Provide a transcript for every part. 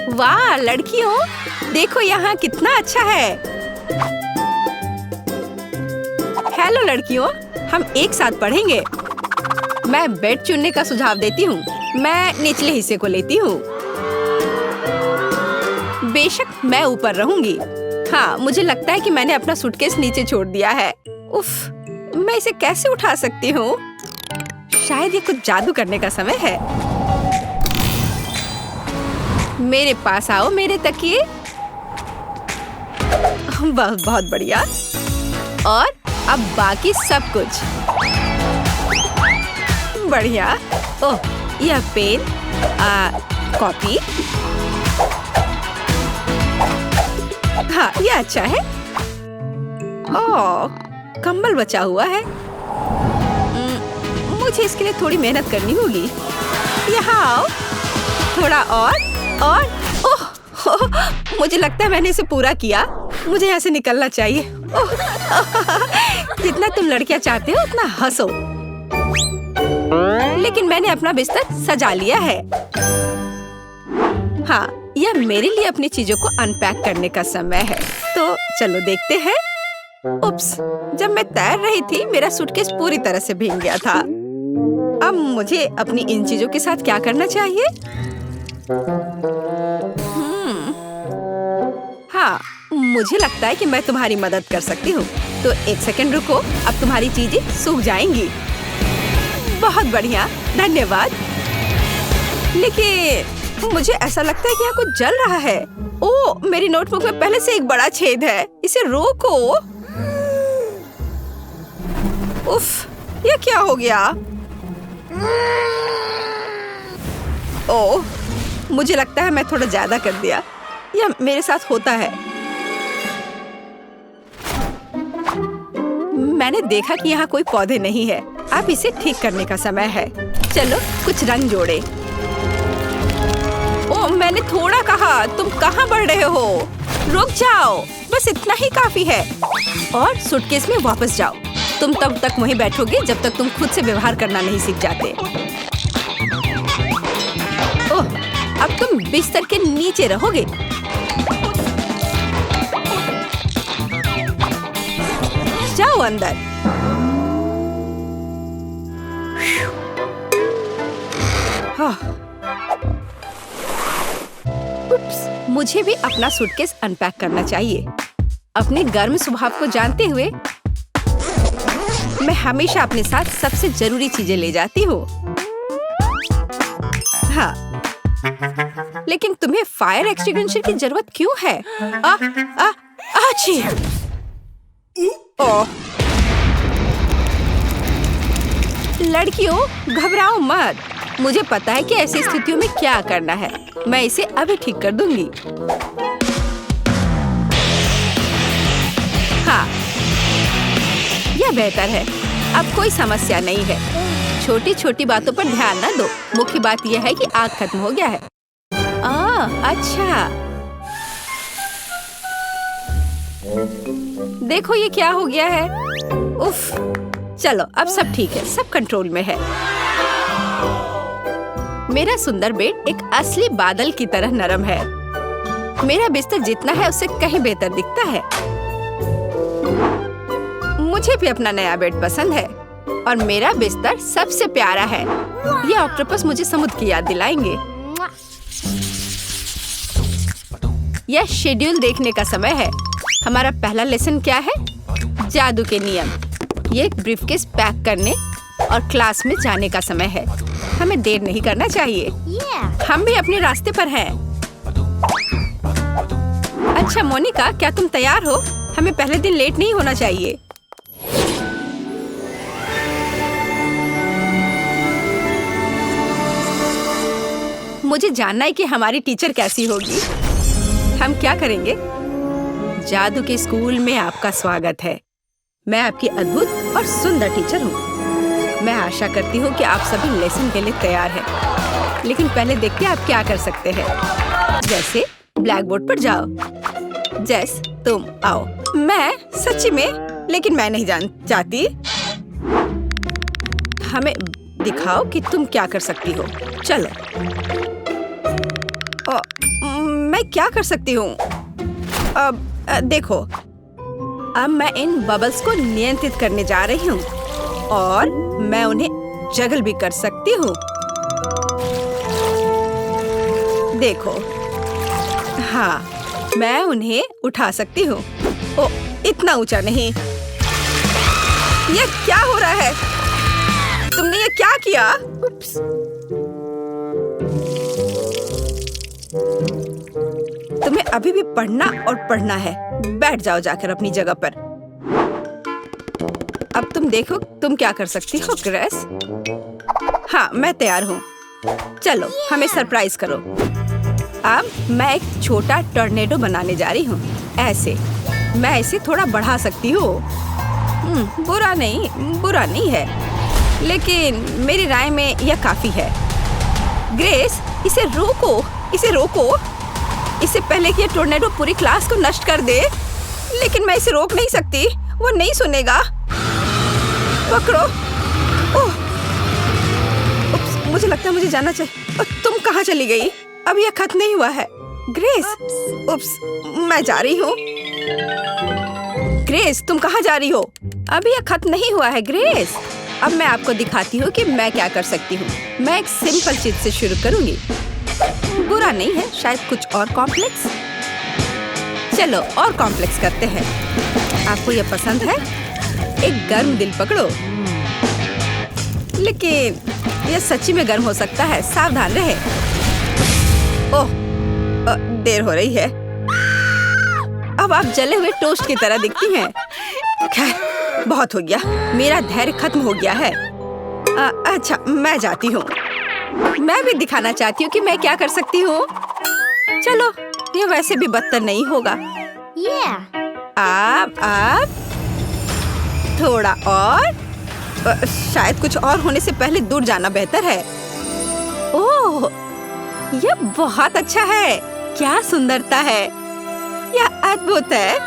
वाह लड़कियों, देखो यहाँ कितना अच्छा है। हेलो लड़कियों, हम एक साथ पढ़ेंगे। मैं बेड चुनने का सुझाव देती हूँ। मैं निचले हिस्से को लेती हूँ। बेशक मैं ऊपर रहूंगी। हाँ, मुझे लगता है कि मैंने अपना सूटकेस नीचे छोड़ दिया है। उफ, मैं इसे कैसे उठा सकती हूँ? शायद ये कुछ जादू करने का समय है। मेरे पास आओ मेरे तकिए। बहुत बढ़िया। और अब बाकी सब कुछ बढ़िया। ओह, यह पेन, कॉपी। हाँ, यह अच्छा है। ओह, कंबल बचा हुआ है। मुझे इसके लिए थोड़ी मेहनत करनी होगी। यहाँ आओ। थोड़ा और ओह, मुझे लगता है मैंने इसे पूरा किया। मुझे यहाँ से निकलना चाहिए। जितना तुम लड़कियाँ चाहते हो उतना हंसो। लेकिन मैंने अपना बिस्तर सजा लिया है। हाँ, यह मेरे लिए अपनी चीजों को अनपैक करने का समय है। तो चलो देखते हैं। उप्स, जब मैं तैर रही थी मेरा सूटकेस पूरी तरह से भीग गया था। अब मुझे अपनी इन चीजों के साथ क्या करना चाहिए? हाँ, मुझे लगता है कि मैं तुम्हारी मदद कर सकती हूँ। तो एक सेकंड रुको, अब तुम्हारी चीजें सूख जाएंगी। बहुत बढ़िया, धन्यवाद। लेकिन मुझे ऐसा लगता है कि यहाँ कुछ जल रहा है। ओह, मेरी नोटबुक में पहले से एक बड़ा छेद है। इसे रोको। उफ, ये क्या हो गया? ओह, मुझे लगता है मैं थोड़ा ज्यादा कर दिया। यह मेरे साथ होता है। मैंने देखा कि यहाँ कोई पौधे नहीं है। अब इसे ठीक करने का समय है। चलो कुछ रंग जोड़े। ओह, मैंने थोड़ा कहा। तुम कहाँ बढ़ रहे हो? रुक जाओ, बस इतना ही काफी है। और सूटकेस में वापस जाओ। तुम तब तक वहीं बैठोगे जब तक तुम खुद से व्यवहार करना नहीं सीख जाते। ओह, अब तुम बिस्तर के नीचे रहोगे। जाओ अंदर। उप्स, मुझे भी अपना सूटकेस अनपैक करना चाहिए। अपने गर्म स्वभाव को जानते हुए मैं हमेशा अपने साथ सबसे जरूरी चीजें ले जाती हूँ। हाँ, लेकिन तुम्हें फायर एक्सटिंग्विशर की जरूरत क्यों है? आची! ओह, लड़कियों घबराओ मत। मुझे पता है कि ऐसी स्थितियों में क्या करना है। मैं इसे अभी ठीक कर दूंगी। हाँ, यह बेहतर है। अब कोई समस्या नहीं है। छोटी छोटी बातों पर ध्यान न दो। मुख्य बात यह है कि आग खत्म हो गया है। अच्छा, देखो ये क्या हो गया है। उफ, चलो अब सब ठीक है, सब कंट्रोल में है। मेरा सुंदर बेड एक असली बादल की तरह नरम है। मेरा बिस्तर जितना है उससे कहीं बेहतर दिखता है। मुझे भी अपना नया बेड पसंद है और मेरा बिस्तर सबसे प्यारा है। ये ऑक्टोपस मुझे समुद्र की याद दिलाएंगे। यह शेड्यूल देखने का समय है। हमारा पहला लेसन क्या है? जादू के नियम। ये ब्रीफकेस पैक करने और क्लास में जाने का समय है। हमें देर नहीं करना चाहिए। हम भी अपने रास्ते पर हैं। अच्छा मोनिका, क्या तुम तैयार हो? हमें पहले दिन लेट नहीं होना चाहिए। मुझे जानना है कि हमारी टीचर कैसी होगी। हम क्या करेंगे? जादू के स्कूल में आपका स्वागत है। मैं आपकी अद्भुत और सुंदर टीचर हूँ। मैं आशा करती हूँ कि आप सभी लेसन के लिए तैयार हैं। लेकिन पहले देखते हैं आप क्या कर सकते हैं। जैसे ब्लैक बोर्ड पर जाओ। जेस, तुम आओ। मैं सच्ची में, लेकिन मैं नहीं चाहती। हमें दिखाओ कि तुम क्या कर सकती हो। चलो। मैं क्या कर सकती हूँ? अब देखो, अब मैं इन बबल्स को नियंत्रित करने जा रही हूँ और मैं उन्हें जगल भी कर सकती हूँ। देखो, हाँ, मैं उन्हें उठा सकती हूँ। ओ, इतना ऊंचा नहीं। ये क्या हो रहा है? तुमने ये क्या किया? उप्स। तुम्हें अभी भी पढ़ना और पढ़ना है। बैठ जाओ जाकर अपनी जगह पर। अब तुम देखो तुम क्या कर सकती हो ग्रेस। हाँ, मैं तैयार हूँ। चलो, हमें सरप्राइज करो। अब मैं एक छोटा टॉर्नेडो बनाने जा रही हूँ। ऐसे मैं इसे थोड़ा बढ़ा सकती हूँ। बुरा नहीं है, लेकिन मेरी राय में यह काफी है। ग्रेस, इसे रोको। इससे पहले कि यह टॉर्नेडो पूरी क्लास को नष्ट कर दे। लेकिन मैं इसे रोक नहीं सकती, वो नहीं सुनेगा। पकड़ो। ओह, मुझे लगता है मुझे जाना चाहिए। तुम कहाँ चली गई? अब यह खत्म नहीं हुआ है। ग्रेस, मैं जा रही हूँ। ग्रेस, तुम कहाँ जा रही हो? अभी यह खत्म नहीं हुआ है ग्रेस। अब मैं आपको दिखाती हूँ कि मैं क्या कर सकती हूँ। मैं एक सिंपल चीज से शुरू करूँगी। बुरा नहीं है, शायद कुछ और कॉम्प्लेक्स। चलो, और कॉम्प्लेक्स करते हैं। आपको यह पसंद है? एक गर्म दिल पकड़ो। लेकिन यह सच्ची में गर्म हो सकता है, सावधान रहे। ओह, देर हो रही है। अब आप जले हुए टोस्ट की तरह दिखती हैं। खैर, बहुत हो गया। मेरा धैर्य खत्म हो गया है। अच्छा, मैं जाती हूँ। मैं भी दिखाना चाहती हूँ कि मैं क्या कर सकती हूँ। चलो, ये वैसे भी बदतर नहीं होगा। आप थोड़ा और, शायद कुछ और होने से पहले दूर जाना बेहतर है। ओह, यह बहुत अच्छा है। क्या सुंदरता है। यह अद्भुत है।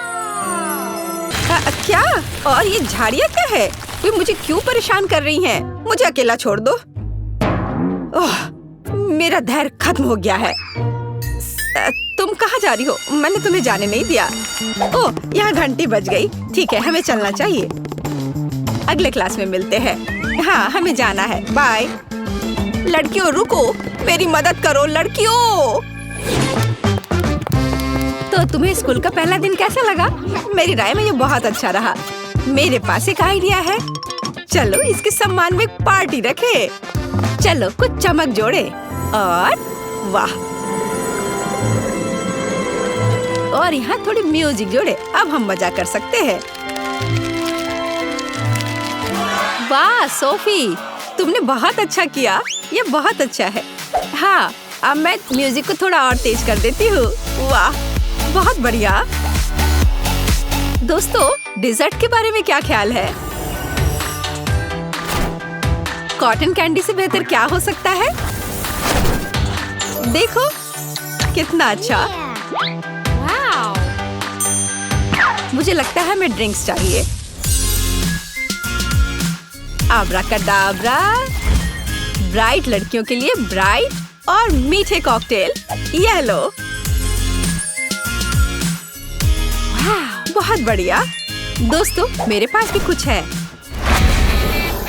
क्या? और ये झाड़ियाँ क्या है? वे मुझे क्यों परेशान कर रही हैं? मुझे अकेला छोड़ दो। ओह, मेरा धैर्य खत्म हो गया है। तुम कहाँ जा रही हो? मैंने तुम्हें जाने नहीं दिया। ओह, यहाँ घंटी बज गई। ठीक है, हमें चलना चाहिए। अगले क्लास में मिलते हैं। हाँ, हमें जाना है। बाय। लड़कियों, रुको, मेरी मदद करो लड़कियों। तो तुम्हें स्कूल का पहला दिन कैसा लगा? मेरी राय में ये बहुत अच्छा रहा। मेरे पास एक आइडिया है। चलो, इसके सम्मान में एक पार्टी रखे। चलो, कुछ चमक जोड़े और वाह, और यहाँ थोड़ी म्यूजिक जोड़े। अब हम मजा कर सकते हैं। वाह सोफी, तुमने बहुत अच्छा किया। ये बहुत अच्छा है। हाँ, अब मैं म्यूजिक को थोड़ा और तेज कर देती हूँ। वाह, बहुत बढ़िया। दोस्तों, डिजर्ट के बारे में क्या ख्याल है? कॉटन कैंडी से बेहतर क्या हो सकता है? देखो, कितना अच्छा। मुझे लगता है हमें ड्रिंक्स चाहिए। आब्राकाडाब्रा। ब्राइट लड़कियों के लिए ब्राइट और मीठे कॉकटेल। ये लो। बहुत बढ़िया। दोस्तों, मेरे पास भी कुछ है।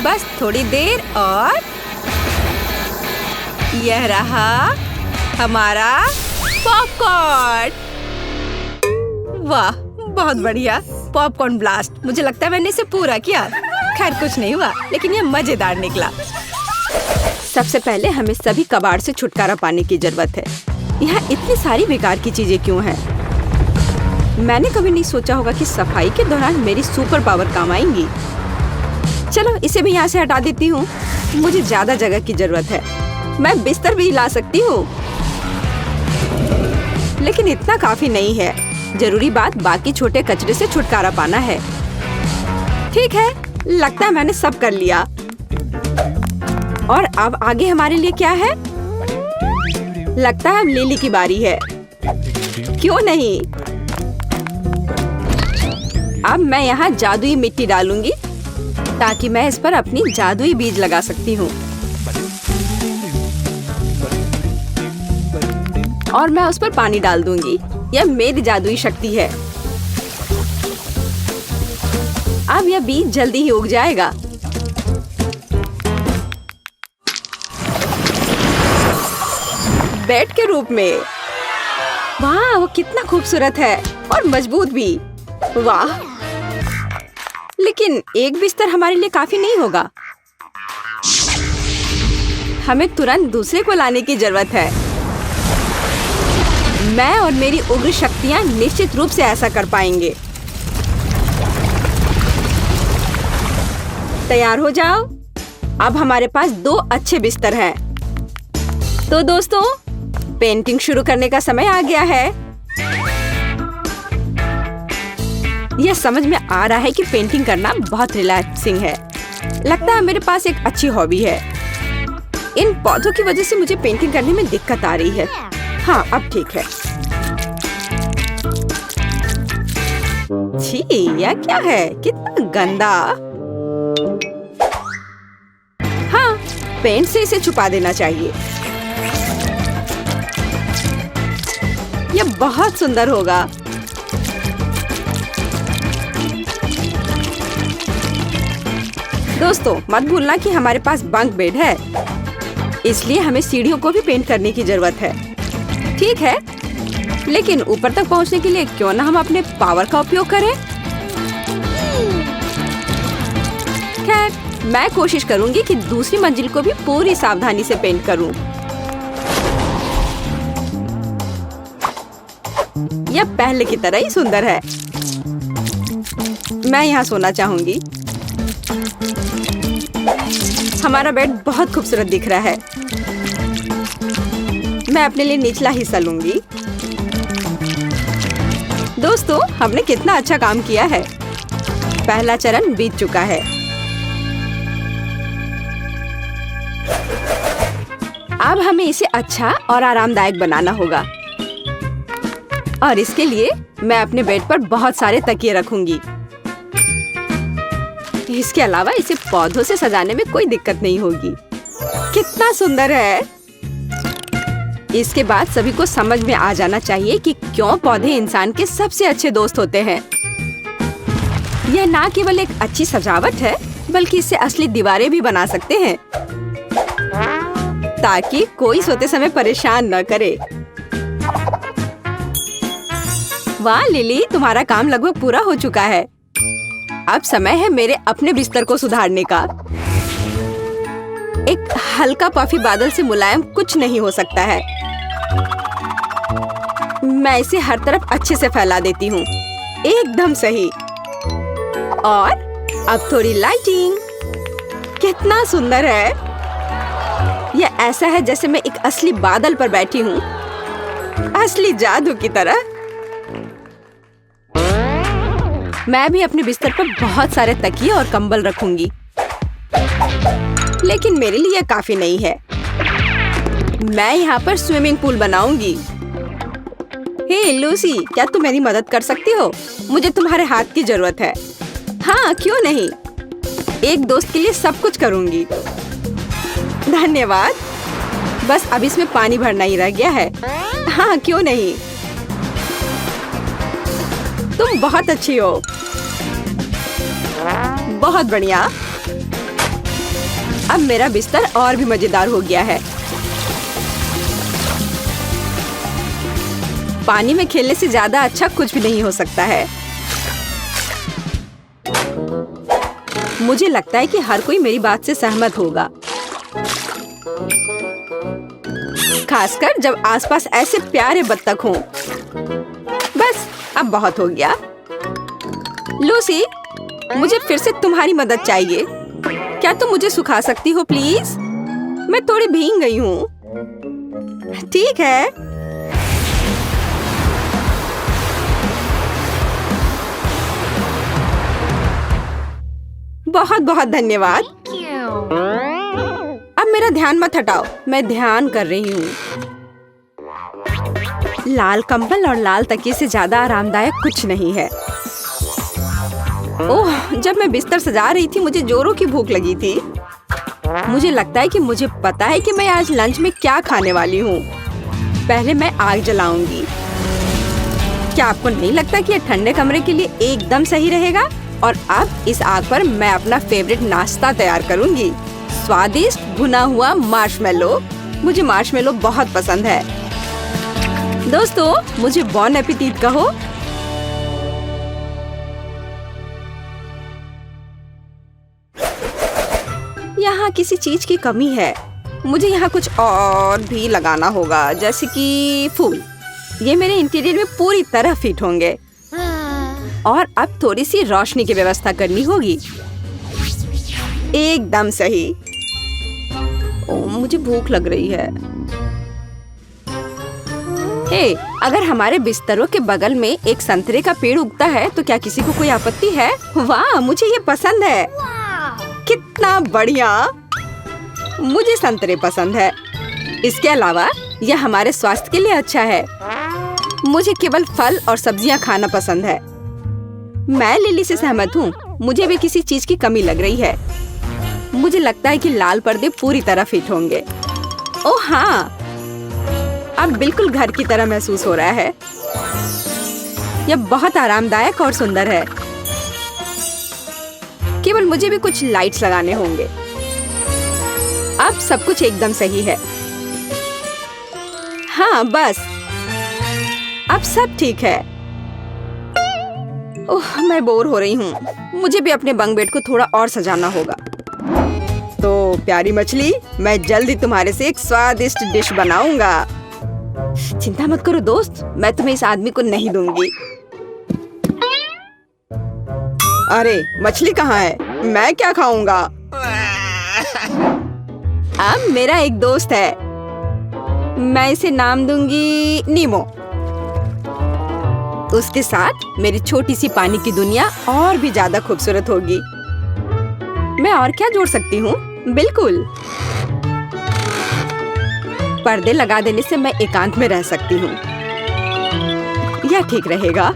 बस थोड़ी देर और यह रहा हमारा पॉपकॉर्न। वाह, बहुत बढ़िया। Popcorn blast. मुझे लगता है मैंने इसे पूरा किया। खैर, कुछ नहीं हुआ, लेकिन यह मजेदार निकला। सबसे पहले हमें सभी कबाड़ से छुटकारा पाने की जरूरत है। यहाँ इतनी सारी बेकार की चीजें क्यों हैं? मैंने कभी नहीं सोचा होगा कि सफाई के दौरान मेरी सुपर पावर काम आएंगी। चलो, इसे भी यहाँ से हटा देती हूँ। मुझे ज्यादा जगह की जरूरत है। मैं बिस्तर भी ला सकती हूँ, लेकिन इतना काफी नहीं है। जरूरी बात बाकी छोटे कचरे से छुटकारा पाना है। ठीक है, लगता है मैंने सब कर लिया। और अब आगे हमारे लिए क्या है? लगता है अब लिली की बारी है। क्यों नहीं? अब मैं यहाँ जादुई मिट्टी डालूंगी ताकि मैं इस पर अपनी जादुई बीज लगा सकती हूँ। और मैं उस पर पानी डाल दूंगी। यह मेरी जादुई शक्ति है। अब यह बीज जल्दी ही उग जाएगा। बेड के रूप में। वाह, वो कितना खूबसूरत है और मजबूत भी। वाह, लेकिन एक बिस्तर हमारे लिए काफी नहीं होगा। हमें तुरंत दूसरे को लाने की जरूरत है। मैं और मेरी उग्र शक्तियां निश्चित रूप से ऐसा कर पाएंगे। तैयार हो जाओ। अब हमारे पास 2 अच्छे बिस्तर हैं। तो दोस्तों, पेंटिंग शुरू करने का समय आ गया है। यह समझ में आ रहा है कि पेंटिंग करना बहुत रिलैक्सिंग है। लगता है मेरे पास एक अच्छी हॉबी है। इन पौधों की वजह से मुझे पेंटिंग करने में दिक्कत आ रही है। हाँ, अब ठीक है। छी, यह क्या है? कितना गंदा। हाँ, पेंट से इसे छुपा देना चाहिए। यह बहुत सुंदर होगा। दोस्तों, मत भूलना कि हमारे पास बंक बेड है, इसलिए हमें सीढ़ियों को भी पेंट करने की जरूरत है। ठीक है, लेकिन ऊपर तक पहुंचने के लिए क्यों ना हम अपने पावर का उपयोग करें। खैर, मैं कोशिश करूंगी कि दूसरी मंजिल को भी पूरी सावधानी से पेंट करूं। यह पहले की तरह ही सुंदर है। मैं यहाँ सोना चाहूंगी। हमारा बेड बहुत खूबसूरत दिख रहा है। मैं अपने लिए निचला हिस्सा लूंगी। दोस्तों, हमने कितना अच्छा काम किया है। पहला चरण बीत चुका है। अब हमें इसे अच्छा और आरामदायक बनाना होगा। और इसके लिए मैं अपने बेड पर बहुत सारे तकिए रखूंगी। इसके अलावा इसे पौधों से सजाने में कोई दिक्कत नहीं होगी। कितना सुंदर है। इसके बाद सभी को समझ में आ जाना चाहिए कि क्यों पौधे इंसान के सबसे अच्छे दोस्त होते हैं। यह ना केवल एक अच्छी सजावट है, बल्कि इससे असली दीवारें भी बना सकते हैं, ताकि कोई सोते समय परेशान न करे। वाह लिली, तुम्हारा काम लगभग पूरा हो चुका है। अब समय है मेरे अपने बिस्तर को सुधारने का। एक हल्का पफी बादल से मुलायम कुछ नहीं हो सकता है। मैं इसे हर तरफ अच्छे से फैला देती हूँ। एकदम सही। और अब थोड़ी लाइटिंग। कितना सुंदर है। यह ऐसा है जैसे मैं एक असली बादल पर बैठी हूँ, असली जादू की तरह। मैं भी अपने बिस्तर पर बहुत सारे तकिए और कंबल रखूंगी, लेकिन मेरे लिए काफी नहीं है। मैं यहाँ पर स्विमिंग पूल बनाऊंगी। हे लूसी, क्या तुम मेरी मदद कर सकती हो? मुझे तुम्हारे हाथ की जरूरत है। हाँ, क्यों नहीं। एक दोस्त के लिए सब कुछ करूंगी। धन्यवाद। बस अब इसमें पानी भरना ही रह गया है। हाँ, क्यों नहीं। तुम बहुत अच्छी हो। बहुत बढ़िया। अब मेरा बिस्तर और भी मजेदार हो गया है। पानी में खेलने से ज्यादा अच्छा कुछ भी नहीं हो सकता है। मुझे लगता है कि हर कोई मेरी बात से सहमत होगा, खासकर जब आसपास ऐसे प्यारे बत्तख हों। बस, अब बहुत हो गया। लूसी, मुझे फिर से तुम्हारी मदद चाहिए। क्या तुम मुझे सुखा सकती हो प्लीज? मैं थोड़ी भीग गई हूँ। ठीक है। बहुत बहुत धन्यवाद। अब मेरा ध्यान मत हटाओ, मैं ध्यान कर रही हूँ। लाल कंबल और लाल तकिए से ज्यादा आरामदायक कुछ नहीं है। ओह, जब मैं बिस्तर सजा रही थी मुझे जोरों की भूख लगी थी। मुझे लगता है कि मुझे पता है कि मैं आज लंच में क्या खाने वाली हूँ। पहले मैं आग जलाऊंगी। क्या आपको नहीं लगता कि ये ठंडे कमरे के लिए एकदम सही रहेगा? और अब इस आग पर मैं अपना फेवरेट नाश्ता तैयार करूंगी, स्वादिष्ट भुना हुआ मार्शमेलो। मुझे मार्शमेलो बहुत पसंद है। दोस्तों, मुझे बॉन एपेटिट कहो। यहाँ किसी चीज की कमी है। मुझे यहाँ कुछ और भी लगाना होगा, जैसे कि फूल। ये मेरे इंटीरियर में पूरी तरह फिट होंगे। और अब थोड़ी सी रोशनी की व्यवस्था करनी होगी। एकदम सही। मुझे भूख लग रही है। हे, अगर हमारे बिस्तरों के बगल में एक संतरे का पेड़ उगता है तो क्या किसी को कोई आपत्ति है? वाह, मुझे ये पसंद है। कितना बढ़िया। मुझे संतरे पसंद है। इसके अलावा यह हमारे स्वास्थ्य के लिए अच्छा है। मुझे केवल फल और सब्जियां खाना पसंद है। मैं लिली से सहमत हूँ। मुझे भी किसी चीज की कमी लग रही है। मुझे लगता है कि लाल पर्दे पूरी तरह फिट होंगे। ओह हाँ, अब बिल्कुल घर की तरह महसूस हो रहा है। यह बहुत आरामदायक और सुंदर है। केवल मुझे भी कुछ लाइट्स लगाने होंगे। अब सब कुछ एकदम सही है। हाँ, बस अब सब ठीक है। ओह, मैं बोर हो रही हूँ। मुझे भी अपने बंक बेड को थोड़ा और सजाना होगा। तो प्यारी मछली, मैं जल्दी तुम्हारे से एक स्वादिष्ट डिश बनाऊंगा। चिंता मत करो दोस्त, मैं तुम्हें इस आदमी को नहीं दूंगी। अरे, मछली कहाँ है? मैं क्या खाऊंगा? अब मेरा एक दोस्त है। मैं इसे नाम दूंगी नीमो। उसके साथ मेरी छोटी सी पानी की दुनिया और भी ज्यादा खूबसूरत होगी। मैं और क्या जोड़ सकती हूँ? बिल्कुल, पर्दे लगा देने से मैं एकांत में रह सकती हूँ। यह ठीक रहेगा।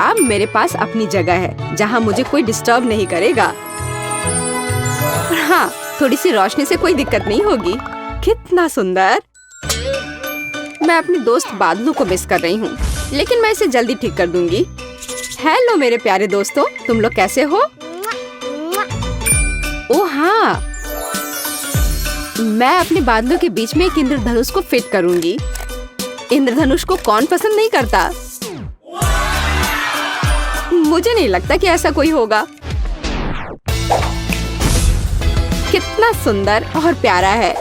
अब मेरे पास अपनी जगह है जहाँ मुझे कोई डिस्टर्ब नहीं करेगा। हाँ, थोड़ी सी रोशनी से कोई दिक्कत नहीं होगी। कितना सुंदर। मैं अपने दोस्त बादलों को मिस कर रही हूँ, लेकिन मैं इसे जल्दी ठीक कर दूंगी। हेलो मेरे प्यारे दोस्तों, तुम लोग कैसे हो? ओह हाँ, मैं अपने बादलों के बीच में एक इंद्रधनुष को फिट करूंगी। इंद्रधनुष को कौन पसंद नहीं करता? मुझे नहीं लगता कि ऐसा कोई होगा। कितना सुंदर और प्यारा है।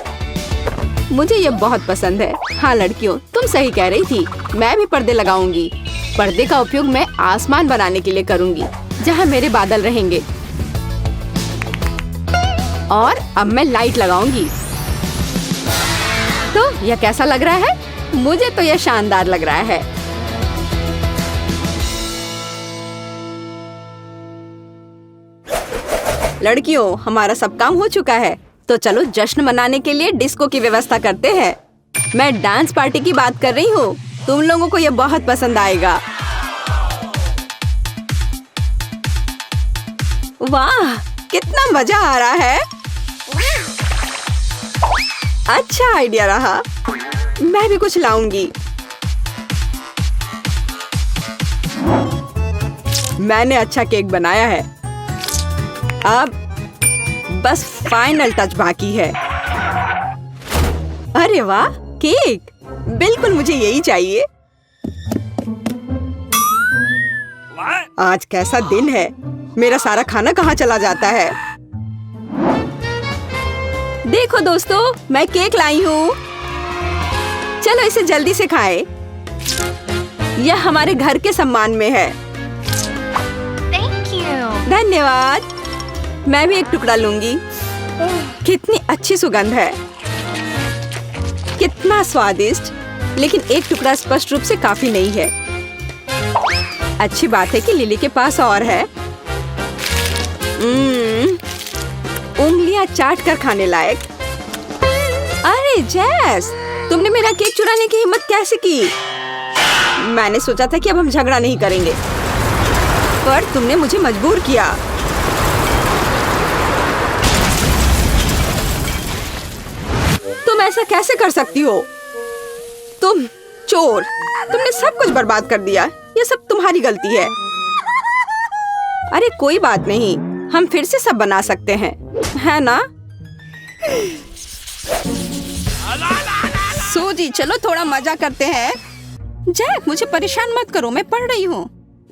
मुझे ये बहुत पसंद है। हाँ लड़कियों, तुम सही कह रही थी। मैं भी पर्दे लगाऊंगी। पर्दे का उपयोग मैं आसमान बनाने के लिए करूंगी, जहाँ मेरे बादल रहेंगे। और अब मैं लाइट लगाऊंगी। तो यह कैसा लग रहा है? मुझे तो यह शानदार लग रहा है। लड़कियों, हमारा सब काम हो चुका है, तो चलो जश्न मनाने के लिए डिस्को की व्यवस्था करते हैं। मैं डांस पार्टी की बात कर रही हूँ। तुम लोगों को यह बहुत पसंद आएगा। वाह, कितना मजा आ रहा है। अच्छा आइडिया रहा। मैं भी कुछ लाऊंगी। मैंने अच्छा केक बनाया है। अब बस फाइनल टच बाकी है। अरे वाह, केक! बिल्कुल मुझे यही चाहिए। आज कैसा दिन है। मेरा सारा खाना कहाँ चला जाता है? देखो दोस्तों, मैं केक लाई हूँ। चलो इसे जल्दी से खाएं। यह हमारे घर के सम्मान में है। धन्यवाद। मैं भी एक टुकड़ा लूंगी। कितनी अच्छी सुगंध है। कितना स्वादिष्ट। लेकिन एक टुकड़ा स्पष्ट रूप से काफी नहीं है। अच्छी बात है कि लिली के पास और है। उंगलियां चाट कर खाने लायक। अरे जैस, तुमने मेरा केक चुराने की हिम्मत कैसे की? मैंने सोचा था कि अब हम झगड़ा नहीं करेंगे, पर तुमने मुझे मजबूर किया। तुम ऐसा कैसे कर सकती हो? तुम चोर, तुमने सब कुछ बर्बाद कर दिया। ये सब तुम्हारी गलती है। अरे कोई बात नहीं, हम फिर से सब बना सकते हैं, है ना? सूजी, चलो थोड़ा मजा करते हैं। जैक, मुझे परेशान मत करो, मैं पढ़ रही हूँ।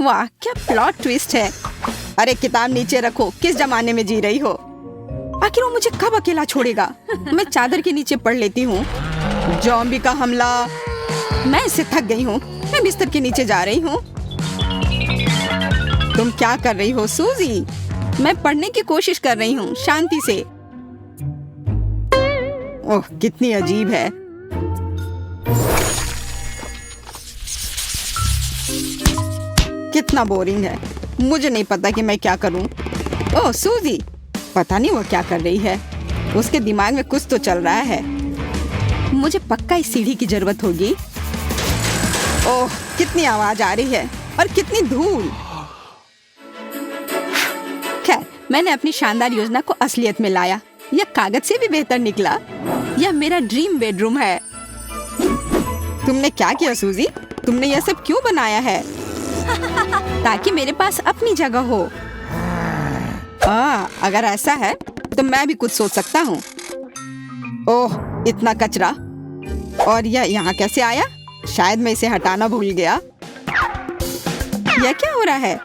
वाह, क्या प्लॉट ट्विस्ट है। अरे किताब नीचे रखो, किस जमाने में जी रही हो? आखिर वो मुझे कब अकेला छोड़ेगा? मैं चादर के नीचे पढ़ लेती हूँ। ज़ॉम्बी का हमला। मैं इससे थक गई हूँ, मैं बिस्तर के नीचे जा रही हूँ। तुम क्या कर रही हो सूजी? मैं पढ़ने की कोशिश कर रही हूँ, शांति से। ओह, कितनी अजीब है। कितना बोरिंग है। मुझे नहीं पता कि मैं क्या करूं। ओह सूजी, पता नहीं वो क्या कर रही है। उसके दिमाग में कुछ तो चल रहा है। मुझे पक्का इस सीढ़ी की जरूरत होगी। ओह, कितनी आवाज आ रही है और कितनी धूल। खैर, मैंने अपनी शानदार योजना को असलियत में लाया। यह कागज से भी बेहतर निकला। यह मेरा ड्रीम बेडरूम है। तुमने क्या किया सूजी? तुमने यह सब क्यों बनाया है? ताकि मेरे पास अपनी जगह हो। अगर ऐसा है तो मैं भी कुछ सोच सकता हूँ। ओह, इतना कचरा। और यह यहाँ कैसे आया? शायद मैं इसे हटाना भूल गया। यह क्या हो रहा है?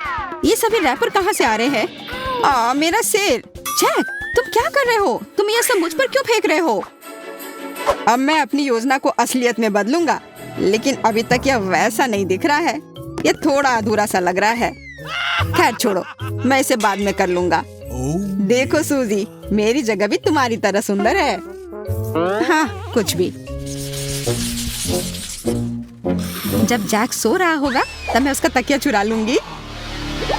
ये सभी रैपर कहाँ से आ रहे हैं? मेरा सिर। जैक, तुम क्या कर रहे हो? तुम यह सब मुझ पर क्यों फेंक रहे हो? अब मैं अपनी योजना को असलियत में बदलूंगा, लेकिन अभी तक यह वैसा नहीं दिख रहा है। ये थोड़ा अधूरा सा लग रहा है। खैर छोड़ो, मैं इसे बाद में कर लूंगा। देखो सूजी, मेरी जगह भी तुम्हारी तरह सुंदर है। हाँ, कुछ भी। जब जैक सो रहा होगा तब मैं उसका तकिया चुरा लूंगी।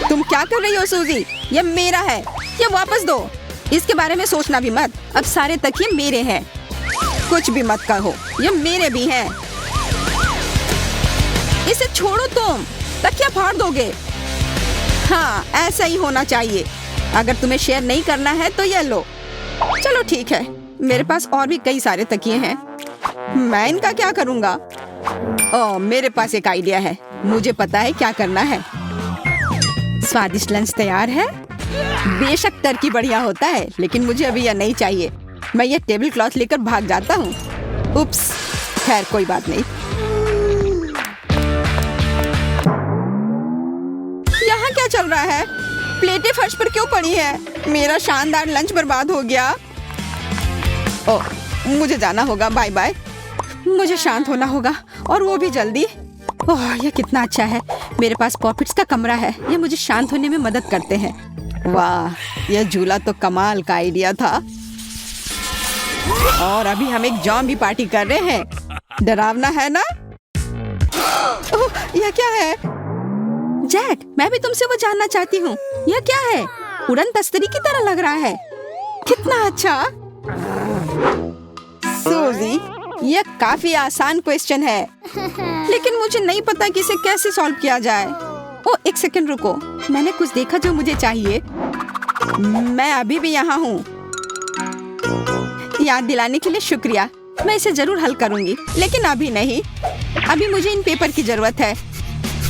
तुम क्या कर रही हो सूजी? ये मेरा है, ये वापस दो। इसके बारे में सोचना भी मत। अब सारे तकिए मेरे हैं। कुछ भी मत कहो, ये मेरे भी हैं। इसे छोड़ो, तुम तकिया फाड़ दोगे। हाँ, ऐसा ही होना चाहिए। अगर तुम्हें शेयर नहीं करना है तो ये लो। चलो ठीक है, मेरे पास और भी कई सारे तकिए हैं। मैं इनका क्या करूँगा? ओह, मेरे पास एक आइडिया है। मुझे पता है क्या करना है। स्वादिष्ट लंच तैयार है। बेशक टर्की बढ़िया होता है, लेकिन मुझे अभी यह नहीं चाहिए। मैं ये टेबल क्लॉथ लेकर भाग जाता हूँ। उप्स, खैर कोई बात नहीं। यहाँ क्या चल रहा है? प्लेटें फर्श पर क्यों पड़ी है? मेरा शानदार लंच बर्बाद हो गया। ओह, मुझे जाना होगा। Bye bye. मुझे शांत होना होगा, और वो भी जल्दी। ओह, यह कितना अच्छा है। मेरे पास पॉपिट्स का कमरा है। ये मुझे शांत होने में मदद करते हैं। वाह, यह झूला तो कमाल का आइडिया था। और अभी हम एक ज़ॉम्बी पार्टी कर रहे हैं। डरावना है ना? ओह, यह क्या है? जैक, मैं भी तुमसे वो जानना चाहती हूँ। यह क्या है? उड़न तस्तरी की तरह लग रहा है। कितना अच्छा। सूजी, यह काफी आसान क्वेश्चन है, लेकिन मुझे नहीं पता कि इसे कैसे सॉल्व किया जाए। ओह, एक सेकंड रुको। मैंने कुछ देखा जो मुझे चाहिए। मैं अभी भी यहाँ हूँ। याद दिलाने के लिए शुक्रिया। मैं इसे जरूर हल करूँगी, लेकिन अभी नहीं। अभी मुझे इन पेपर की जरूरत है।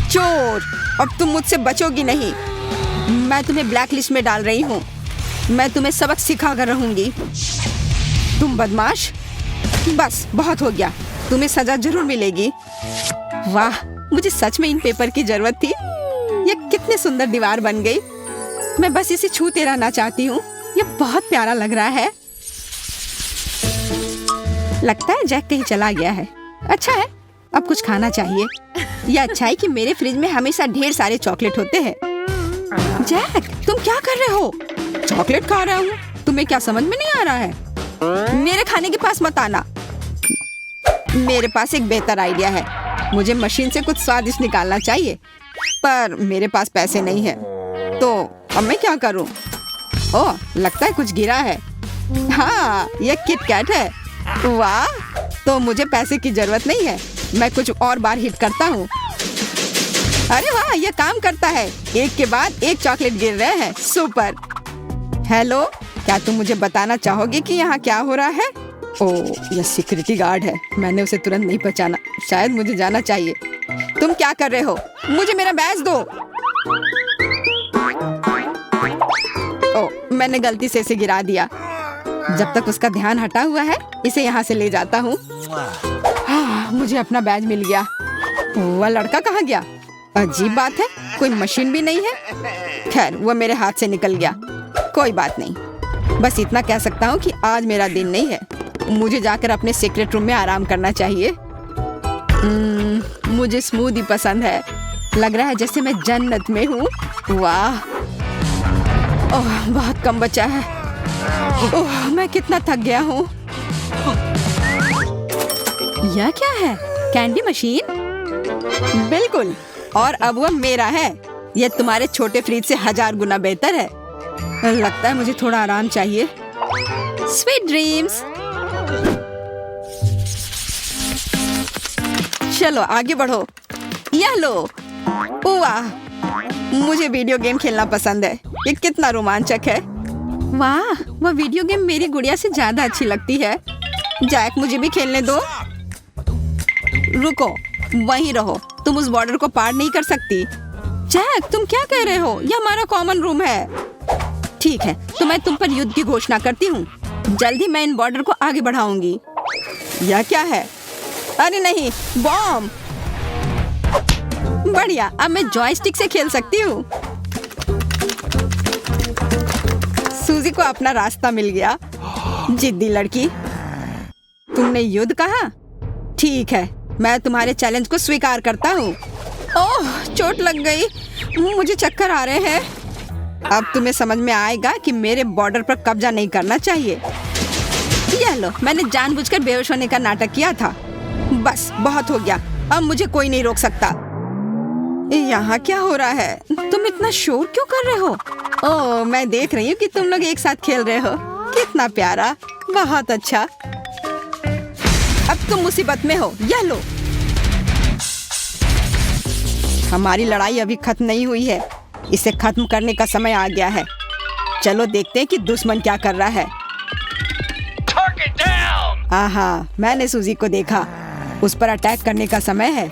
चोर, अब तुम मुझसे बचोगी नहीं। मैं तुम्हें ब्लैक लिस्ट में डाल रही हूँ। मैं तुम्हें सबक सिखा कर रहूंगी। तुम बदमाश। बस बहुत हो गया। तुम्हें सजा जरूर मिलेगी। वाह, मुझे सच में इन पेपर की जरूरत थी। ये कितने सुंदर दीवार बन गई। मैं बस इसे छूते रहना चाहती हूँ। ये बहुत प्यारा लग रहा है। लगता है जैक कहीं चला गया है। अच्छा है, अब कुछ खाना चाहिए। यह अच्छा है कि मेरे फ्रिज में हमेशा ढेर सारे चॉकलेट होते हैं। जैक, तुम क्या कर रहे हो? चॉकलेट खा रहा हूँ। तुम्हें क्या समझ में नहीं आ रहा है? मेरे खाने के पास मत आना। मेरे पास एक बेहतर आइडिया है। मुझे मशीन से कुछ स्वादिष्ट निकालना चाहिए, पर मेरे पास पैसे नहीं है। तो अब मैं क्या करूं? ओह, लगता है कुछ गिरा है। हाँ, यह किट कैट है। वाह, तो मुझे पैसे की जरूरत नहीं है। मैं कुछ और बार हिट करता हूँ। अरे वाह, यह काम करता है। एक के बाद एक चॉकलेट गिर रहे हैं। सुपर। हेलो, क्या तुम मुझे बताना चाहोगे कि यहाँ क्या हो रहा है? ओह, यह सिक्योरिटी गार्ड है। मैंने उसे तुरंत नहीं पहचाना। शायद मुझे जाना चाहिए। तुम क्या कर रहे हो? मुझे मेरा बैज दो। ओह, मैंने गलती से इसे गिरा दिया। जब तक उसका ध्यान हटा हुआ है, इसे यहाँ से ले जाता हूँ। हाँ, मुझे अपना बैज मिल गया। वह लड़का कहाँ गया? अजीब बात है, कोई मशीन भी नहीं है। खैर, वह मेरे हाथ से निकल गया। कोई बात नहीं। बस इतना कह सकता हूँ कि आज मेरा दिन नहीं है। मुझे जाकर अपने सीक्रेट रूम में आराम करना चाहिए। मुझे स्मूदी पसंद है। लग रहा है जैसे मैं जन्नत में हूँ। वाह, ओह, बहुत कम बचा है। ओह, मैं कितना थक गया हूँ। यह क्या है? Candy machine? बिल्कुल, और अब वह मेरा है। यह तुम्हारे छोटे फ्रिज से 1000 गुना बेहतर है। लगता है मुझे थोड़ा आराम चाहिए। Sweet dreams. चलो आगे बढ़ो। यह लो। वाह, मुझे वीडियो गेम खेलना पसंद है। ये कितना रोमांचक है। वाह, वह वीडियो गेम मेरी गुड़िया से ज्यादा अच्छी लगती है। जैक, मुझे भी खेलने दो। रुको, वहीं रहो। तुम उस बॉर्डर को पार नहीं कर सकती। जैक, तुम क्या कह रहे हो? यह हमारा कॉमन रूम है। ठीक है, तो मैं तुम पर युद्ध की घोषणा करती हूँ। जल्द ही मैं इन बॉर्डर को आगे बढ़ाऊंगी। यह क्या है? अरे नहीं, बॉम्ब। बढ़िया, अब मैं जॉयस्टिक से खेल सकती हूँ। सूजी को अपना रास्ता मिल गया। जिद्दी लड़की। तुमने युद्ध कहा? ठीक है, मैं तुम्हारे चैलेंज को स्वीकार करता हूँ। ओह, चोट लग गई। मुझे चक्कर आ रहे हैं। अब तुम्हें समझ में आएगा कि मेरे बॉर्डर पर कब्जा नहीं करना चाहिए। यह लो, मैंने जानबूझकर बेहोश होने का नाटक किया था। बस बहुत हो गया, अब मुझे कोई नहीं रोक सकता। यहाँ क्या हो रहा है? तुम इतना शोर क्यों कर रहे हो? ओह, मैं देख रही हूँ कि तुम लोग एक साथ खेल रहे हो। कितना प्यारा, बहुत अच्छा। अब तुम मुसीबत में हो। यह लो। हमारी लड़ाई अभी खत्म नहीं हुई है। इसे खत्म करने का समय आ गया है। चलो देखते हैं कि दुश्मन क्या कर रहा है। आहा, मैंने सूजी को देखा। उस पर अटैक करने का समय है।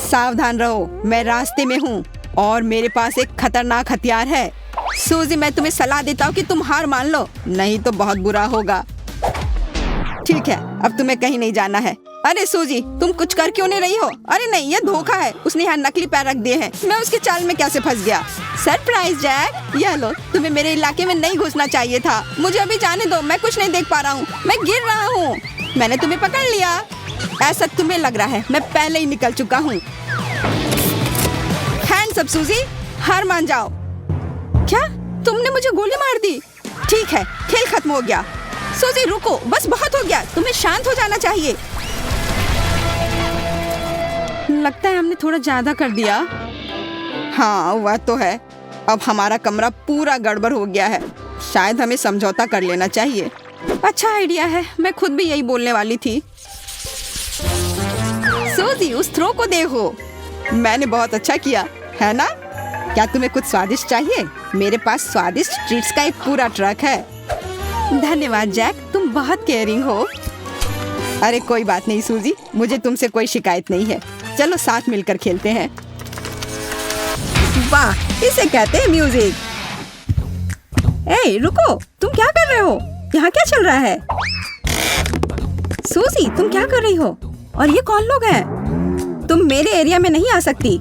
सावधान रहो, मैं रास्ते में हूँ और मेरे पास एक खतरनाक हथियार है। सूजी, मैं तुम्हें सलाह देता हूँ कि तुम हार मान लो, नहीं तो बहुत बुरा होगा। ठीक है, अब तुम्हें कहीं नहीं जाना है। अरे सूजी, तुम कुछ कर क्यों नहीं रही हो? अरे नहीं, यह धोखा है। उसने यहाँ नकली पैर रख दिए हैं। मैं उसके चाल में कैसे फंस गया? सरप्राइज जैक, यह लो। तुम्हें मेरे इलाके में नहीं घुसना चाहिए था। मुझे अभी जाने दो, मैं कुछ नहीं देख पा रहा हूँ। मैं गिर रहा हूँ। मैंने तुम्हें पकड़ लिया। ऐसा तुम्हें लग रहा है, मैं पहले ही निकल चुका हूँ। हैंड्स अप सूजी, हार मान जाओ। क्या? तुमने मुझे गोली मार दी? ठीक है, खेल खत्म हो गया। सूजी रुको, बस बहुत हो गया। तुम्हें शांत हो जाना चाहिए। लगता है हमने थोड़ा ज्यादा कर दिया। हाँ, वह तो है। अब हमारा कमरा पूरा गड़बड़ हो गया है। शायद हमें समझौता कर लेना चाहिए। अच्छा आइडिया है, मैं खुद भी यही बोलने वाली थी। सूजी, उस थ्रो को देखो। मैंने बहुत अच्छा किया, है ना? क्या तुम्हें कुछ स्वादिष्ट चाहिए? मेरे पास स्वादिष्ट ट्रीट्स का एक पूरा ट्रक है। धन्यवाद जैक, तुम बहुत केयरिंग हो। अरे कोई बात नहीं सूजी, मुझे तुमसे कोई शिकायत नहीं है। चलो साथ मिलकर खेलते हैं। वाह, इसे कहते हैं म्यूजिक। ए, रुको, तुम क्या कर रहे हो? यहाँ क्या चल रहा है? सूजी, तुम क्या कर रही हो? और ये कौन लोग हैं? तुम मेरे एरिया में नहीं आ सकती।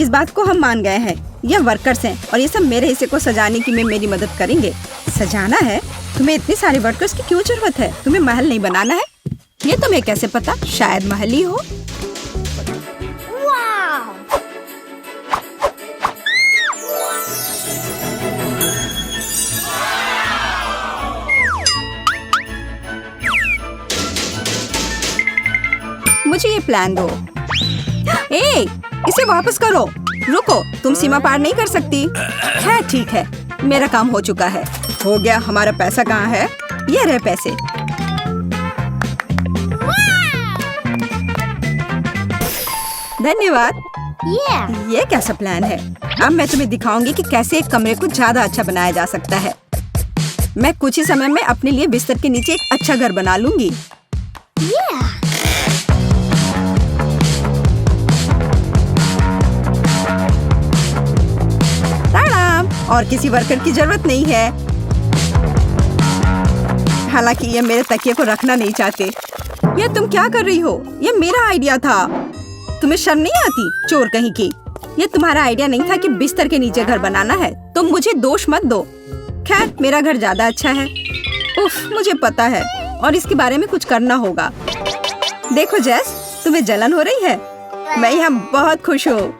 इस बात को हम मान गए हैं। ये वर्कर्स हैं और ये सब मेरे हिस्से को सजाने की में मेरी मदद करेंगे। सजाना है? तुम्हें इतने सारे वर्कर्स की क्यों जरूरत है? तुम्हें महल नहीं बनाना है? ये तुम्हें कैसे पता? शायद महल ही हो। मुझे ये प्लान दो। ए, इसे वापस करो। रुको, तुम सीमा पार नहीं कर सकती। है ठीक है, मेरा काम हो चुका है। हो गया। हमारा पैसा कहाँ है? ये रहे पैसे। धन्यवाद। ये कैसा प्लान है? अब मैं तुम्हें दिखाऊंगी कि कैसे एक कमरे को ज्यादा अच्छा बनाया जा सकता है। मैं कुछ ही समय में अपने लिए बिस्तर के नीचे एक अच्छा घर बना लूंगी। ताड़ाम, और किसी वर्कर की जरूरत नहीं है। हालांकि ये मेरे तकिए को रखना नहीं चाहते। ये तुम क्या कर रही हो? ये मेरा आइडिया था। तुम्हें शर्म नहीं आती, चोर कहीं की? ये तुम्हारा आइडिया नहीं था कि बिस्तर के नीचे घर बनाना है। तुम मुझे दोष मत दो। खैर, मेरा घर ज्यादा अच्छा है। उफ, मुझे पता है और इसके बारे में कुछ करना होगा। देखो जेस, तुम्हें जलन हो रही है? मैं यहाँ बहुत खुश हूँ।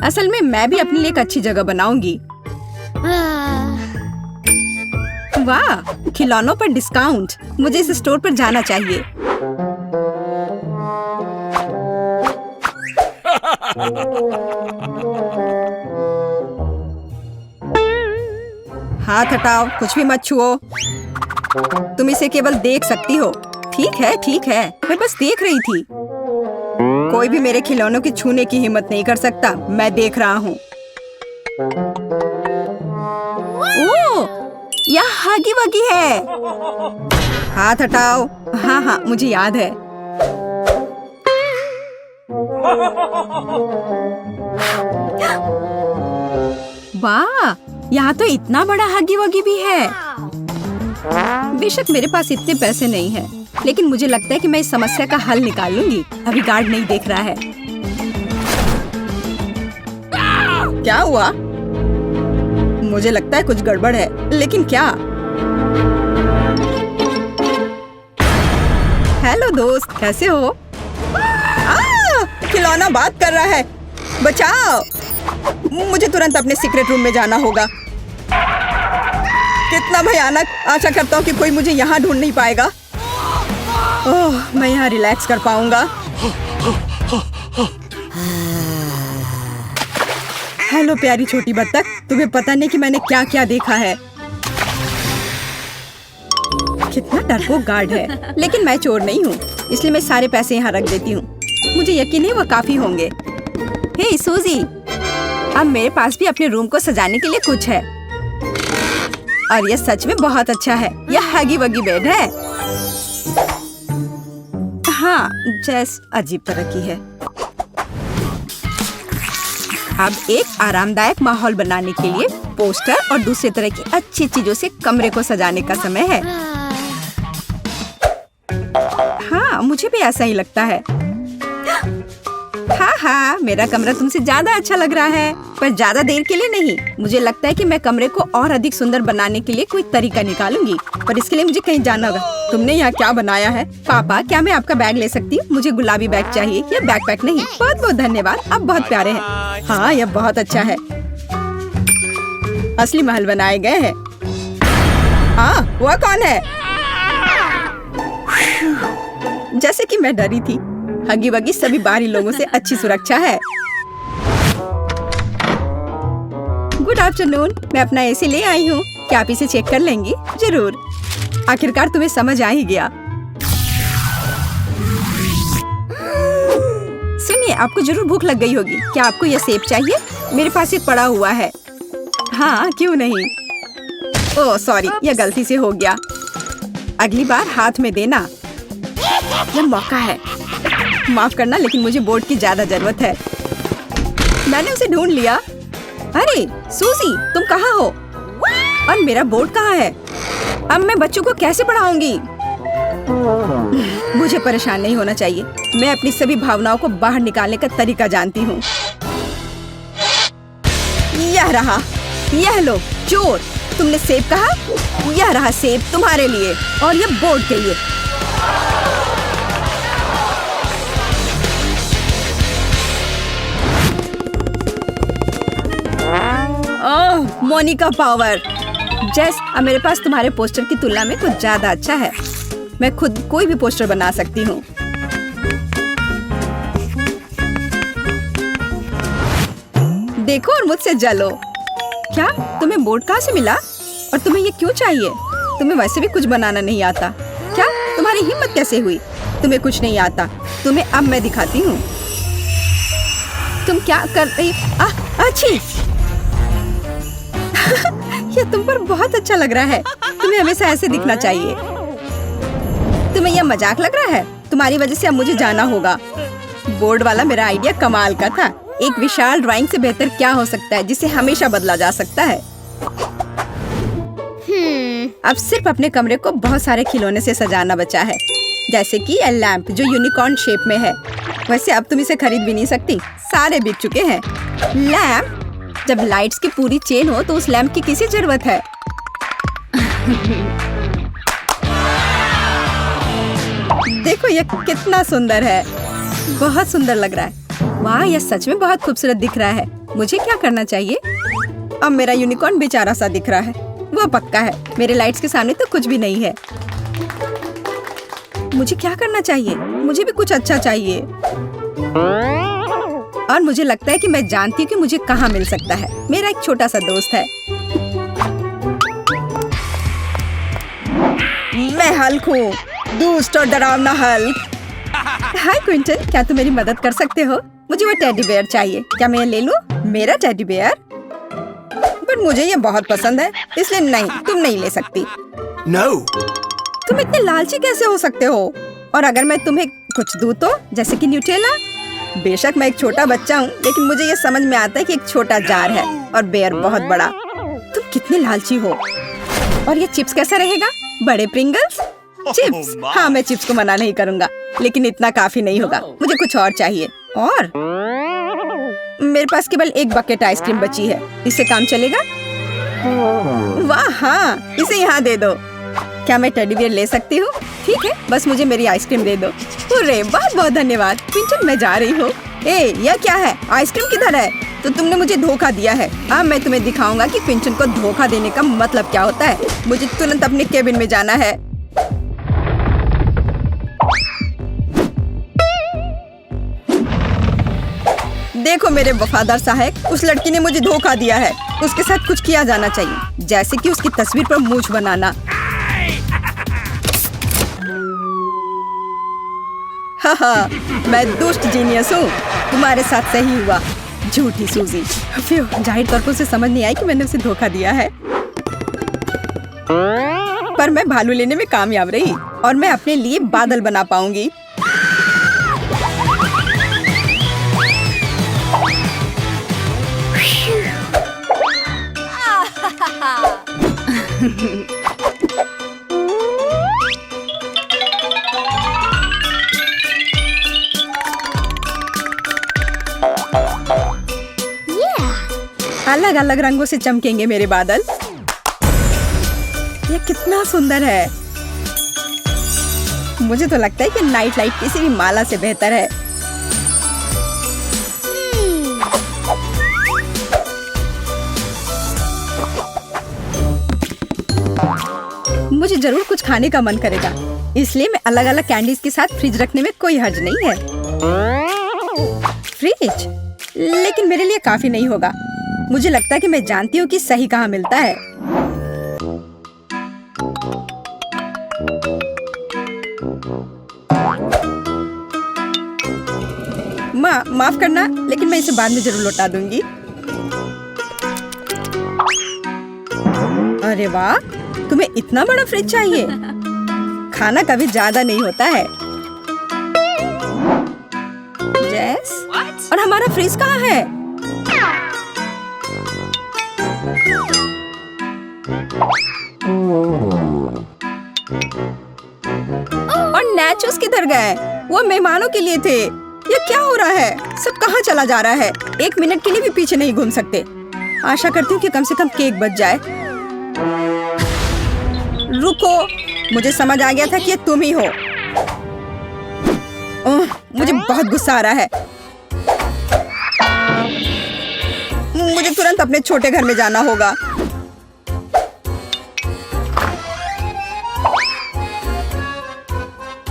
असल में मैं भी अपने लिए एक अच्छी जगह बनाऊंगी। वाह, खिलौनों पर डिस्काउंट। मुझे इस स्टोर पर जाना चाहिए। हाथ हटाओ, कुछ भी मत छुओ। तुम इसे केवल देख सकती हो। ठीक है, मैं बस देख रही थी। कोई भी मेरे खिलौनों की छूने की हिम्मत नहीं कर सकता। मैं देख रहा हूँ। ओह, यह हगी वगी है। हाथ हटाओ। हाँ, मुझे याद है। वाह, यहाँ तो इतना बड़ा हगी वगी भी है। बेशक मेरे पास इतने पैसे नहीं हैं, लेकिन मुझे लगता है कि मैं इस समस्या का हल निकाल लूंगी। अभी गार्ड नहीं देख रहा है। क्या हुआ? मुझे लगता है कुछ गड़बड़ है, लेकिन क्या? हेलो दोस्त, कैसे हो? खिलौना बात कर रहा है। बचाओ! मुझे तुरंत अपने सीक्रेट रूम में जाना होगा। कितना भयानक! आशा करता हूँ कि कोई मुझे यहाँ ढूंढ नहीं पाएगा। ओह, मैं यहाँ रिलैक्स कर पाऊंगा। हेलो प्यारी छोटी बत्तख, तुम्हें पता नहीं कि मैंने क्या क्या देखा है। कितना डरपोक गार्ड है, लेकिन मैं चोर नहीं हूँ, इसलिए मैं सारे पैसे यहाँ रख देती हूँ। मुझे यकीन है वो काफी होंगे। हे सूजी, अब मेरे पास भी अपने रूम को सजाने के लिए कुछ है, और यह सच में बहुत अच्छा है। यह हगी वगी बेड है। हाँ, जैस अजीब तरह की है। अब एक आरामदायक माहौल बनाने के लिए पोस्टर और दूसरे तरह की अच्छी चीजों से कमरे को सजाने का समय है। हाँ, मुझे भी ऐसा ही लगता है। हाँ, मेरा कमरा तुमसे ज्यादा अच्छा लग रहा है, पर ज्यादा देर के लिए नहीं। मुझे लगता है कि मैं कमरे को और अधिक सुंदर बनाने के लिए कोई तरीका निकालूंगी, पर इसके लिए मुझे कहीं जाना होगा। तुमने यहाँ क्या बनाया है? पापा, क्या मैं आपका बैग ले सकती हूँ? मुझे गुलाबी बैग चाहिए, ये बैकपैक नहीं। बहुत बहुत धन्यवाद, आप बहुत प्यारे हैं। हाँ, यह बहुत अच्छा है। असली महल बनाए गए हैं। हाँ, वह कौन है? जैसे कि मैं डरी थी, हगी वगी सभी बाहरी लोगों से अच्छी सुरक्षा है। गुड आफ्टरनून, मैं अपना एसी ले आई हूँ। क्या आप इसे चेक कर लेंगी? जरूर। आखिरकार तुम्हें समझ आ ही गया। सुनिए, आपको जरूर भूख लग गई होगी। क्या आपको यह सेब चाहिए? मेरे पास एक पड़ा हुआ है। हाँ, क्यों नहीं। ओह सॉरी, यह गलती से हो गया। अगली बार हाथ में देना। यह मौका है। माफ करना, लेकिन मुझे बोर्ड की ज्यादा जरूरत है। मैंने उसे ढूंढ लिया। अरे सूजी, तुम कहाँ हो? और मेरा बोर्ड कहाँ है? अब मैं बच्चों को कैसे पढ़ाऊंगी? मुझे परेशान नहीं होना चाहिए। मैं अपनी सभी भावनाओं को बाहर निकालने का तरीका जानती हूँ। यह रहा। यह लो चोर, तुमने सेब कहा? यह रहा सेब तुम्हारे लिए, और यह बोर्ड के लिए। ओह, मोनिका पावर। जेस, अब मेरे पास तुम्हारे पोस्टर की तुलना में कुछ ज्यादा अच्छा है। मैं खुद कोई भी पोस्टर बना सकती हूँ। देखो और मुझसे जलो। क्या तुम्हें बोर्ड कहाँ से मिला? और तुम्हें ये क्यों चाहिए? तुम्हें वैसे भी कुछ बनाना नहीं आता। क्या तुम्हारी हिम्मत कैसे हुई? तुम्हें कुछ नहीं आता। तुम्हें अब मैं दिखाती हूँ। तुम क्या कर रही? अच्छी। ये तुम पर बहुत अच्छा लग रहा है। तुम्हें हमेशा ऐसे दिखना चाहिए। तुम्हें यह मजाक लग रहा है? तुम्हारी वजह से अब मुझे जाना होगा। बोर्ड वाला मेरा आइडिया कमाल का था। एक विशाल ड्राइंग से बेहतर क्या हो सकता है जिसे हमेशा बदला जा सकता है। अब सिर्फ अपने कमरे को बहुत सारे खिलौने से सजाना बचा है, जैसे कि ये लैंप जो यूनिकॉर्न शेप में है। वैसे अब तुम इसे खरीद भी नहीं सकती, सारे बिक चुके हैं। लैंप? जब लाइट्स की पूरी चेन हो तो उस लैंप की किसी जरूरत है? देखो ये कितना सुंदर है, बहुत सुंदर लग रहा है। वाह, यह सच में बहुत खूबसूरत दिख रहा है। मुझे क्या करना चाहिए? अब मेरा यूनिकॉर्न बेचारा सा दिख रहा है। वो पक्का है, मेरे लाइट्स के सामने तो कुछ भी नहीं है। मुझे क्या करना चाहिए? मुझे भी कुछ अच्छा चाहिए। और मुझे लगता है कि मैं जानती हूँ कि मुझे कहाँ मिल सकता है। मेरा एक छोटा सा दोस्त है। मैं हल्क हूँ, दुष्ट और डरावना हल्क। हाय क्विंटन, क्या तुम मेरी मदद कर सकते हो? मुझे वो टेडी बेयर चाहिए। क्या मैं ले लूँ? मेरा टेडी बेयर? पर मुझे ये बहुत पसंद है, इसलिए नहीं, तुम नहीं ले सकती। No. तुम इतने लालची कैसे हो सकते हो? और अगर मैं तुम्हें कुछ दूँ तो, जैसे कि न्यूटेला? बेशक मैं एक छोटा बच्चा हूँ, लेकिन मुझे ये समझ में आता है कि एक छोटा जार है और बेयर बहुत बड़ा। तुम कितने लालची हो। और ये चिप्स कैसा रहेगा? बड़े प्रिंगल्स? चिप्स? हाँ, मैं चिप्स को मना नहीं करूँगा, लेकिन इतना काफी नहीं होगा। मुझे कुछ और चाहिए। और मेरे पास केवल एक बकेट आइसक्रीम बची है। इससे काम चलेगा? वाह हाँ, इसे यहाँ दे दो। क्या मैं टेडी बियर ले सकती हूँ? ठीक है, बस मुझे मेरी आइसक्रीम दे दो। अरे बहुत बहुत धन्यवाद। क्विंटन, मैं जा रही हूँ। ए, यह क्या है? आइसक्रीम किधर है? तो तुमने मुझे धोखा दिया है। अब मैं तुम्हें दिखाऊंगा कि क्विंटन को धोखा देने का मतलब क्या होता है। मुझे तुरंत अपने केबिन में जाना है। देखो मेरे वफादार सहायक, उस लड़की ने मुझे धोखा दिया है। उसके साथ कुछ किया जाना चाहिए, जैसे कि उसकी तस्वीर पर मूंछ बनाना। हाँ, मैं दुष्ट जीनियस हूँ। तुम्हारे साथ सही हुआ, झूठी सूजी। जाहिर तौर पर उसे समझ नहीं आई कि मैंने उसे धोखा दिया है। पर मैं भालू लेने में कामयाब रही और मैं अपने लिए बादल बना पाऊंगी। अलग अलग रंगों से चमकेंगे मेरे बादल। ये कितना सुंदर है। मुझे तो लगता है कि नाइट लाइट किसी भी माला से बेहतर है। मुझे जरूर कुछ खाने का मन करेगा, इसलिए मैं अलग अलग कैंडीज के साथ फ्रिज रखने में कोई हर्ज नहीं है। फ्रिज? लेकिन मेरे लिए काफी नहीं होगा। मुझे लगता है कि मैं जानती हूँ कि सही कहाँ मिलता है। माफ करना, लेकिन मैं इसे बाद में जरूर लौटा दूंगी। अरे वाह, तुम्हें इतना बड़ा फ्रिज चाहिए? खाना कभी ज्यादा नहीं होता है। जैस, और हमारा फ्रिज कहाँ है? और नाचोस किधर गए? वो मेहमानों के लिए थे। ये क्या हो रहा है? सब कहाँ चला जा रहा है? एक मिनट के लिए भी पीछे नहीं घूम सकते। आशा करती हूँ कि कम से कम केक बच जाए। रुको, मुझे समझ आ गया था कि ये तुम ही हो। मुझे बहुत गुस्सा आ रहा है। मुझे तुरंत अपने छोटे घर में जाना होगा।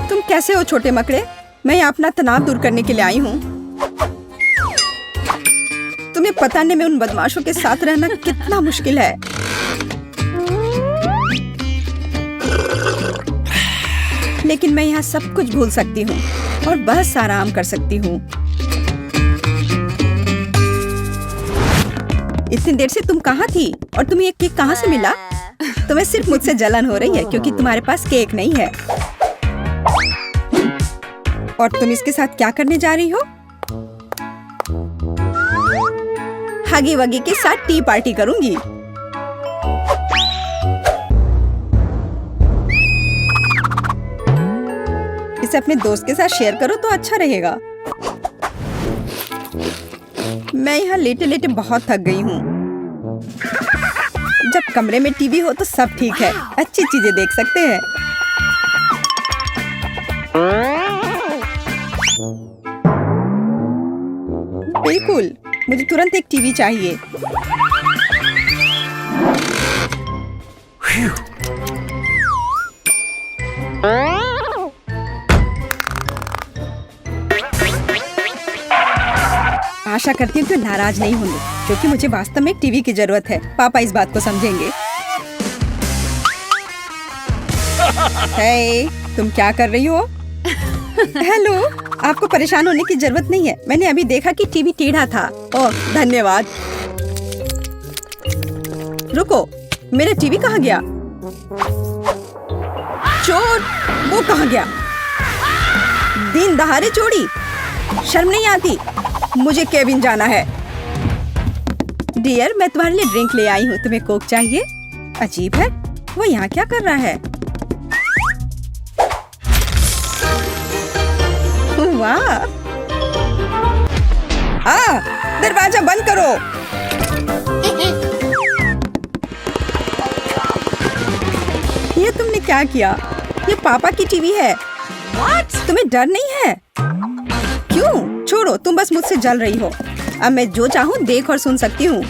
तुम कैसे हो छोटे मकड़े? मैं यहाँ अपना तनाव दूर करने के लिए आई हूँ। तुम्हें पता नहीं मैं उन बदमाशों के साथ रहना कितना मुश्किल है। लेकिन मैं यहाँ सब कुछ भूल सकती हूँ और बस आराम कर सकती हूँ। इतनी देर से तुम कहाँ थी और तुम्हें ये केक कहाँ से मिला? तुम्हें सिर्फ मुझसे जलन हो रही है क्योंकि तुम्हारे पास केक नहीं है। और तुम इसके साथ क्या करने जा रही हो? हगी वगी के साथ टी पार्टी करूंगी। इसे अपने दोस्त के साथ शेयर करो तो अच्छा रहेगा। मैं यहाँ लेटे लेटे बहुत थक गई हूँ। जब कमरे में टीवी हो तो सब ठीक है, अच्छी चीजें देख सकते हैं। बिल्कुल, मुझे तुरंत एक टीवी चाहिए। आशा करती हूँ कि नाराज नहीं होंगे क्योंकि मुझे वास्तव में एक टीवी की जरूरत है। पापा इस बात को समझेंगे। हे, तुम क्या कर रही हो? हेलो, आपको परेशान होने की जरूरत नहीं है। मैंने अभी देखा कि टीवी टेढ़ा था। ओह, धन्यवाद। रुको, मेरा टीवी कहाँ गया? चोर, वो कहाँ गया? दिन दहाड़े चोरी, शर्म नहीं आती? मुझे केबिन जाना है। डियर, मैं तुम्हारे लिए ड्रिंक ले आई हूँ। तुम्हें कोक चाहिए? अजीब है, वो यहाँ क्या कर रहा है? वाह! दरवाजा बंद करो। ये तुमने क्या किया? ये पापा की टीवी है। तुम्हें डर नहीं है? क्यों? छोड़ो, तुम बस मुझसे जल रही हो। अब मैं जो चाहूँ देख और सुन सकती हूँ।